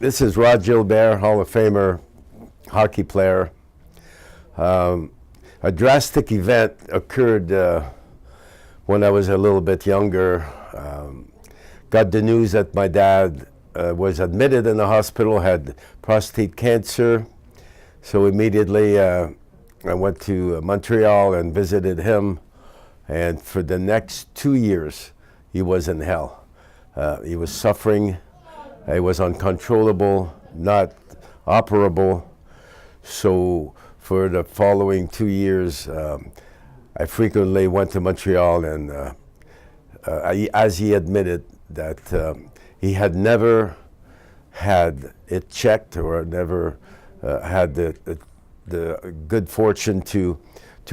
This is Rod Gilbert, Hall of Famer, hockey player. A drastic event occurred when I was a little bit younger. Got the news that my dad was admitted in the hospital, had prostate cancer. So immediately I went to Montreal and visited him. And for the next 2 years, he was in hell. He was suffering. It was uncontrollable, not operable. So for the following 2 years, I frequently went to Montreal, and as he admitted that he had never had it checked or never had the good fortune to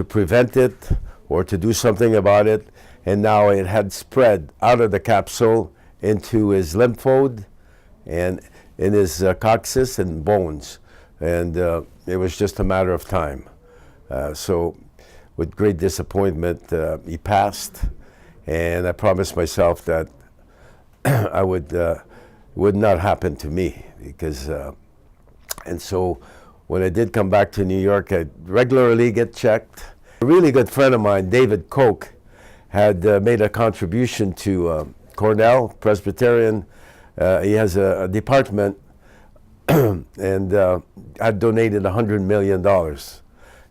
prevent it or to do something about it, and now it had spread out of the capsule into his lymph node and in his coccyx and bones, and it was just a matter of time. So with great disappointment, he passed, and I promised myself that I would would not happen to me, because and so when I did come back to New York, I regularly get checked. A really good friend of mine, David Koch, had made a contribution to Cornell Presbyterian. He has a department and had donated $100 million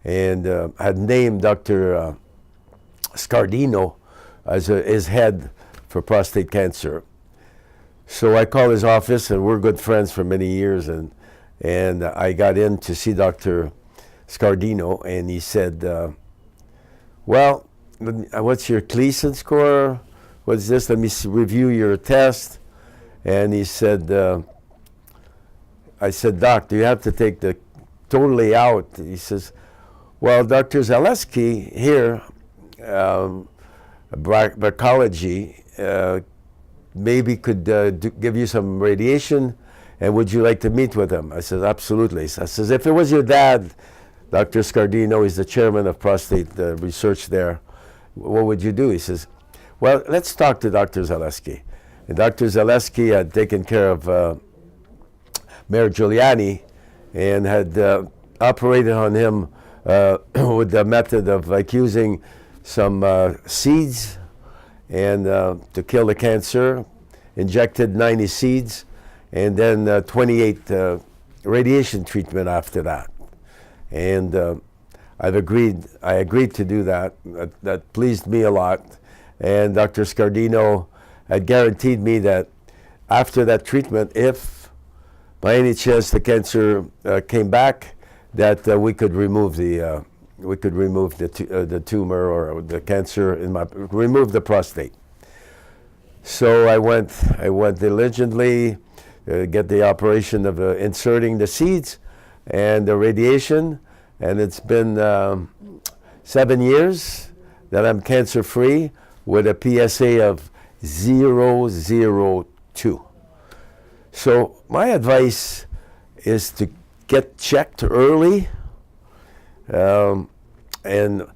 and had named Dr. Scardino as his head for prostate cancer. So I called his office, and we're good friends for many years, and I got in to see Dr. Scardino, and he said, well, what's your Gleason score? What's this? Let me review your test. And he said, I said, Doc, do you have to take the totally out? He says, well, Dr. Zaleski here, Bracology, maybe could give you some radiation, and would you like to meet with him? I said, absolutely. I says, if it was your dad, Dr. Scardino, he's the chairman of prostate research there, what would you do? He says, well, let's talk to Dr. Zaleski. And Dr. Zaleski had taken care of Mayor Giuliani and had operated on him with the method of using some seeds and to kill the cancer, injected 90 seeds, and then 28 radiation treatment after that. And I agreed to do that. That pleased me a lot. And Dr. Scardino had guaranteed me that after that treatment, if by any chance the cancer came back, that we could remove the the tumor or the cancer remove the prostate. So I went diligently, get the operation of inserting the seeds and the radiation, and it's been 7 years that I'm cancer-free with a PSA of 002. So my advice is to get checked early and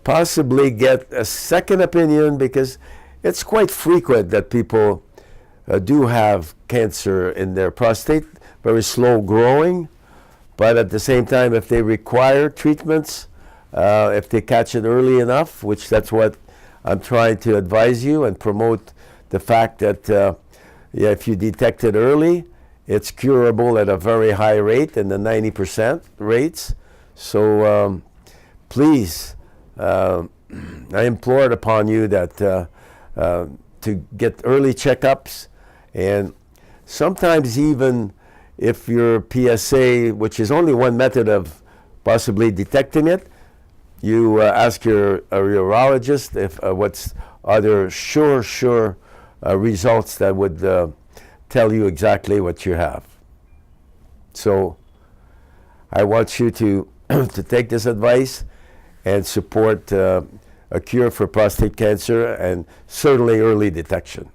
possibly get a second opinion, because it's quite frequent that people do have cancer in their prostate, very slow growing, but at the same time, if they require treatments, if they catch it early enough, which that's what I'm trying to advise you and promote, the fact that if you detect it early, it's curable at a very high rate, in the 90% rates. So please, I implore it upon you that to get early checkups, and sometimes even if your PSA, which is only one method of possibly detecting it, you ask your urologist if what's other sure results that would tell you exactly what you have. So I want you to to take this advice and support a cure for prostate cancer, and certainly early detection.